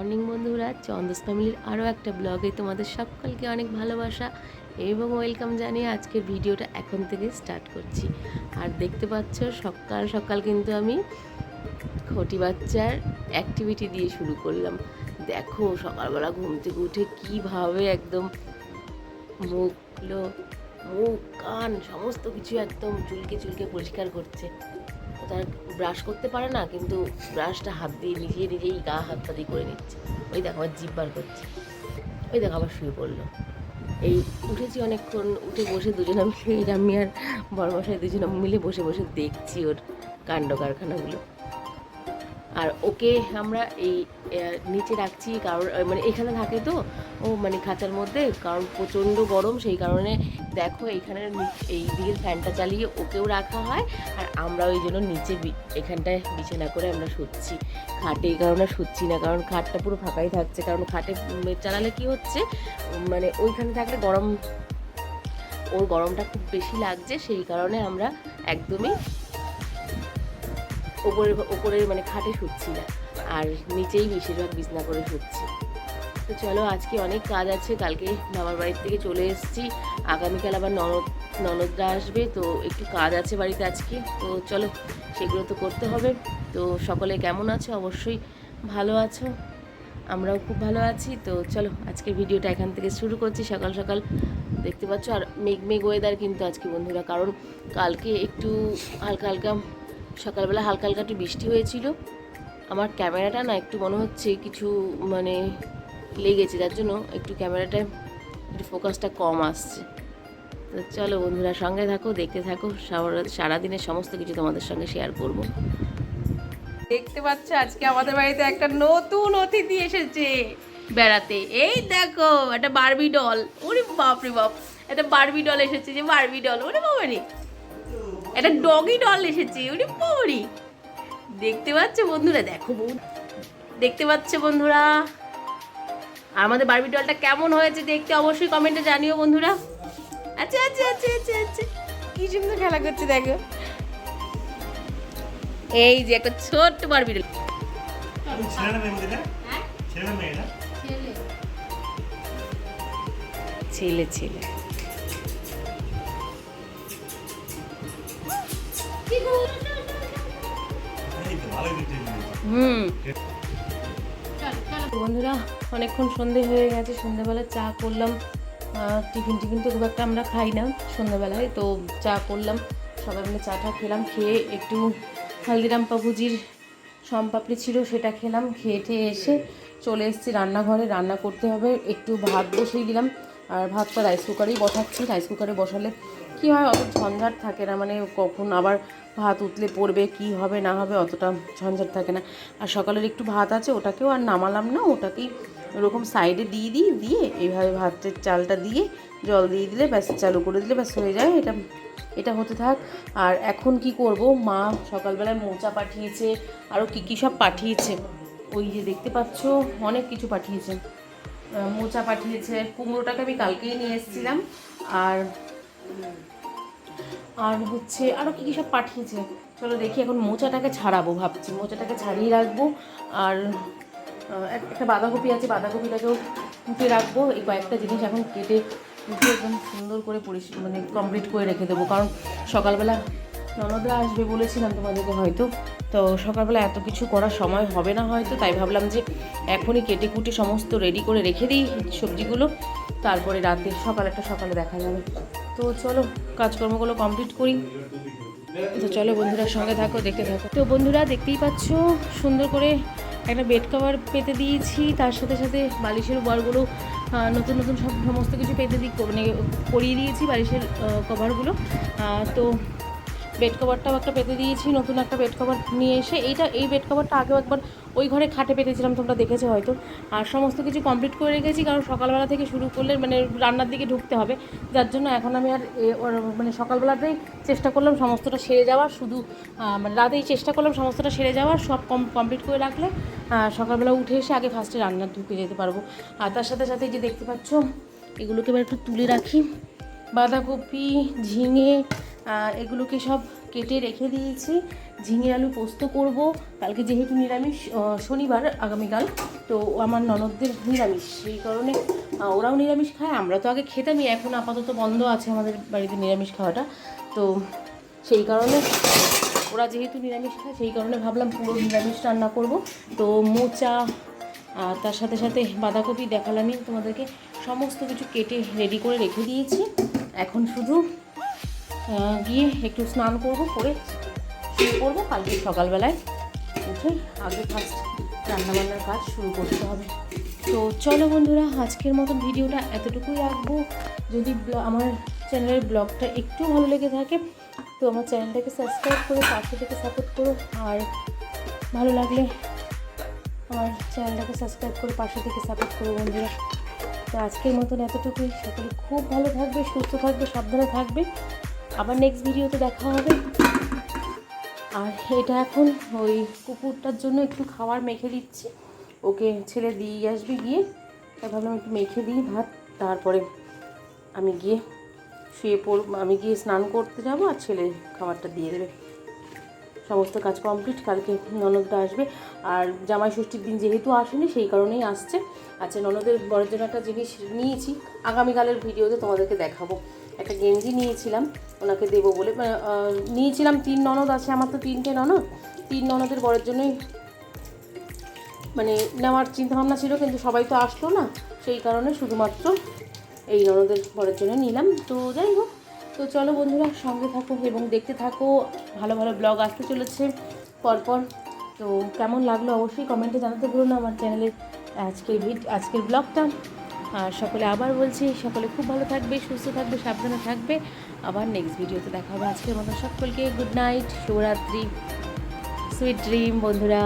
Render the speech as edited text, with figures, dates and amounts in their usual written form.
Morning বন্ধুরা, চন্দস ফ্যামিলির আরও একটা ব্লগে তোমাদের সকলকে অনেক ভালোবাসা এবং ওয়েলকাম জানিয়ে আজকের ভিডিওটা এখন থেকে স্টার্ট করছি। আর দেখতে পাচ্ছ সকাল সকাল কিন্তু আমি ঘটি বাচ্চার অ্যাক্টিভিটি দিয়ে শুরু করলাম। দেখো সকালবেলা ঘুম থেকে উঠে কীভাবে একদম মুখগুলো, মুখ কান সমস্ত কিছু একদম চুলকে চুলকে পরিষ্কার করছে। তার ব্রাশ করতে পারে না, কিন্তু ব্রাশটা হাত দিয়ে নিজেই গা হাত পা দিয়ে করে নিচ্ছে। ওই দেখো আবার জিভ বার করছে, ওই দেখো আবার শুয়ে পড়লো। এই উঠেছি অনেকক্ষণ, উঠে বসে দুজনে মিলে, আমি আর বড়মশাই দুজনে মিলে বসে বসে দেখছি ওর কাণ্ড কারখানাগুলো। আর ওকে আমরা এই নিচে রাখছি, কারণ মানে এখানে থাকে তো ও, মানে খাঁচার মধ্যে, কারণ প্রচণ্ড গরম, সেই কারণে দেখো এইখানের এই দিকের ফ্যানটা চালিয়ে ওকেও রাখা হয়। আর আমরা ওই জন্য নিচে এখানটায় বিছানা করে আমরা শুচ্ছি। খাটে এই কারণে শুচ্ছি না, কারণ খাটটা পুরো ফাঁকাই থাকছে, কারণ খাটে চালালে কি হচ্ছে, মানে ওইখানে থাকলে গরম, ওর গরমটা খুব বেশি লাগছে, সেই কারণে আমরা একদমই ওপরে মানে খাটে শুচ্ছি না, আর নিচেই বেশিরভাগ বিছনা করে শুচ্ছি। তো চলো, আজকে অনেক কাজ আছে। কালকে মামার বাড়ির থেকে চলে এসেছি, আগামীকাল আবার ননদরা আসবে, তো একটু কাজ আছে বাড়িতে আজকে। তো চলো, সেগুলো তো করতে হবে। তো সকলে কেমন আছো? অবশ্যই ভালো আছো, আমরাও খুব ভালো আছি। তো চলো, আজকের ভিডিওটা এখান থেকে শুরু করছি। সকাল সকাল দেখতে পাচ্ছ, আর মেঘ ওয়েদার কিন্তু আজকে বন্ধুরা, কারণ কালকে একটু হালকা হালকা সকালবেলা হালকা হালকা একটু বৃষ্টি হয়েছিল। আমার ক্যামেরাটা না একটু মনে হচ্ছে কিছু মানে লেগেছে, যার জন্য একটু ক্যামেরাটায় একটু ফোকাসটা কম আসছে। তো চলো বন্ধুরা, সঙ্গে থাকো, দেখতে থাকো, সারাদিনের সমস্ত কিছু তোমাদের সঙ্গে শেয়ার করব। দেখতে পাচ্ছ, আজকে আমাদের বাড়িতে একটা নতুন অতিথি এসেছে বেড়াতে। এই দেখো, একটা বারবি ডল। ওরে বাপরে বাপ, একটা বারবি ডল এসেছে, যে বারবি ডল, ওরে বাবারে, একটা ডগি ডল এসেছে, ওরে বাবারে। দেখতে পাচ্ছ বন্ধুরা, দেখো দেখতে পাচ্ছ বন্ধুরা, আর আমাদের বারবি ডলটা কেমন হয়েছে দেখতে অবশ্যই কমেন্টে জানিও বন্ধুরা। আচ্ছা আচ্ছা আচ্ছা আচ্ছা আচ্ছা, কি সুন্দর খেলা করছে দেখো। এই যে একটা ছোট্ট বারবি ডল। ছেলে ছেলে বন্ধুরা, অনেকক্ষণ সন্ধে হয়ে গেছে, সন্ধ্যেবেলা চা করলাম। টিফিন তো খুব একটা আমরা খাই না সন্ধ্যাবেলায়, তো চা করলাম, সবাই মিলে চাটা খেলাম। খেয়ে একটু হালদিরাম পাপুজির সম্পাপড়ি ছিল, সেটা খেলাম। খেয়ে এসে চলে এসেছি রান্নাঘরে, রান্না করতে হবে। একটু ভাত বসিয়ে দিলাম, আর ভাতটা রাইস কুকারেই বসাচ্ছি। রাইস কুকারে বসালে কী হয়, অত ঝঞ্ঝাট থাকে না, মানে কখন আবার ভাত উতলে পড়বে, কি হবে না হবে, অতটা ঝঞ্ঝাট থাকে না। আর সকালের একটু ভাত আছে, ওটাকেও আর নামালাম না, ওটাকেই ওরকম সাইডে দিয়ে এইভাবে ভাতের চালটা দিয়ে জল দিয়ে দিলে ব্যাস, চালু করে দিলে ব্যাস হয়ে যায়। এটা হতে থাক। আর এখন কি করব, মা সকালবেলায় মোচা পাঠিয়েছে, আরও কী সব পাঠিয়েছে, ওই যে দেখতে পাচ্ছ অনেক কিছু পাঠিয়েছে। মোচা পাঠিয়েছে, কুমড়োটাকে আমি কালকেই নিয়ে এসেছিলাম, আর হচ্ছে আরও কী সব পাঠিয়েছে। চলো দেখি, এখন মোচাটাকে ছাড়াবো ভাবছি, মোচাটাকে ছাড়িয়ে রাখবো। আর একটা বাঁধাকপি আছে, বাঁধাকপিটাকেও কুটে রাখবো। এই কয়েকটা জিনিস এখন কেটে কুটে একদম সুন্দর করে মানে কমপ্লিট করে রেখে দেবো, কারণ সকালবেলা ননদরা আসবে বলেছিলাম তোমাদেরকে হয়তো, তো সকালবেলা এত কিছু করার সময় হবে না হয়তো, তাই ভাবলাম যে এখনই কেটে কুটে সমস্ত রেডি করে রেখে দিই সবজিগুলো, তারপরে রাতে সকালে দেখা যাবে। তো চলো, কাজকর্মগুলো কমপ্লিট করি। তো চলো বন্ধুরা, সঙ্গে থাকো, দেখতে থাকো। তো বন্ধুরা, দেখতেই পাচ্ছ সুন্দর করে একটা বেড কভার পেতে দিয়েছি, তার সাথে সাথে বালিশের বলগুলো নতুন নতুন সমস্ত কিছু পেতে মানে করিয়ে দিয়েছি বালিশের কভারগুলো। তো বেড কভারটাও একটা পেতে দিয়েছি, নতুন একটা বেড কভার নিয়ে এসে। এই বেড কভারটা আগেও একবার ওই ঘরে খাটে পেতেছিলাম, তোমরা দেখেছো হয়তো। আর সমস্ত কিছু কমপ্লিট করে রেখেছি, কারণ সকালবেলা থেকে শুরু করলে মানে রান্নার দিকে ঢুকতে হবে, যার জন্য এখন আমি আর মানে সকালবেলাতেই চেষ্টা করলাম সমস্তটা সেরে যাওয়ার, শুধু মানে রাতেই চেষ্টা করলাম সমস্তটা সেরে যাওয়ার, সব কমপ্লিট করে রাখলে সকালবেলা উঠে এসে আগে ফার্স্টে রান্নার ঢুকে যেতে পারবো। আর তার সাথে সাথে যে দেখতে পাচ্ছ, এগুলোকে এবার একটু তুলে রাখি। বাঁধাকপি, ঝিঙে, এগুলোকে সব কেটে রেখে দিয়েছি। ঝিঙে আলু পোস্ত করব কালকে, যেহেতু নিরামিষ, শনিবার আগামীকাল, তো আমার ননদদের নিরামিষ, সেই কারণে ওরাও নিরামিষ খায়। আমরা তো আগে খেতামই, এখন আপাতত বন্ধ আছে আমাদের বাড়িতে নিরামিষ খাওয়াটা। তো সেই কারণে ওরা যেহেতু নিরামিষ খায়, সেই কারণে ভাবলাম পুরো নিরামিষ রান্না করব। তো মোচা, তার সাথে সাথে বাঁধাকপি দেখালামই তোমাদেরকে, সমস্ত কিছু কেটে রেডি করে রেখে দিয়েছি। এখন শুধু গিয়ে একটু স্নান করব, করে শুরু করবো। কালকে সকালবেলায় উঠে আগে ফার্স্ট রান্নাবান্নার কাজ শুরু করতে হবে। তো চলো বন্ধুরা, আজকের মতন ভিডিওটা এতটুকুই রাখবো। যদি আমার চ্যানেলের ব্লগটা একটু ভালো লেগে থাকে তো আমার চ্যানেলটাকে সাবস্ক্রাইব করে পাশে থেকে সাপোর্ট করো, আর ভালো লাগলে আমার চ্যানেলটাকে সাবস্ক্রাইব করে পাশে থেকে সাপোর্ট করো বন্ধুরা। তো আজকের মতন এতটুকুই। সকলে খুব ভালো থাকবে, সুস্থ থাকবে, সাবধানে থাকবে। আবার নেক্সট ভিডিওতে দেখা হবে। আর এটা এখন ওই কুকুরটার জন্য একটু খাবার মেখে দিচ্ছি, ওকে ছেলে দিয়ে আসবে গিয়ে, তাই ভাবলাম একটু মেখে দিই ভাত, তারপরে আমি গিয়ে শুয়ে পড়ব। আমি গিয়ে স্নান করতে যাব আর ছেলে খাবারটা দিয়ে দেবে। সমস্ত কাজ কমপ্লিট। কালকে ননদটা আসবে, আর জামাই ষষ্ঠীর দিন যেহেতু আসেনি সেই কারণেই আসছে। আচ্ছা, ননদের বড়ের জন্য একটা জিনিস নিয়েছি, আগামীকালের ভিডিওতে তোমাদেরকে দেখাবো। একটা গেঞ্জি নিয়েছিলাম ওনাকে দেবো বলে, নিয়েছিলাম। 3 ননদ আছে আমার, তো 3টে ননদ, 3 ননদের বরের জন্যই মানে নেওয়ার চিন্তাভাবনা ছিল, কিন্তু সবাই তো আসলো না, সেই কারণে শুধুমাত্র এই ননদের বরের জন্য নিলাম। তো যাই হোক, তো চলো বন্ধুরা, সঙ্গে থাকো এবং দেখতে থাকো, ভালো ভালো ব্লগ আসতে চলেছে পরপর। তো কেমন লাগলো অবশ্যই কমেন্টে জানাতে ভুলো না আমার চ্যানেলের আজকের ব্লগটা। আর সকলে আবার বলছি, সকলে খুব ভালো থাকবে, সুস্থ থাকবে, সাবধানে থাকবে। আবার নেক্সট ভিডিওতে দেখা হবে। আজকের মতো সকলকে গুড নাইট, শুভরাত্রি, সুইট ড্রিম বন্ধুরা।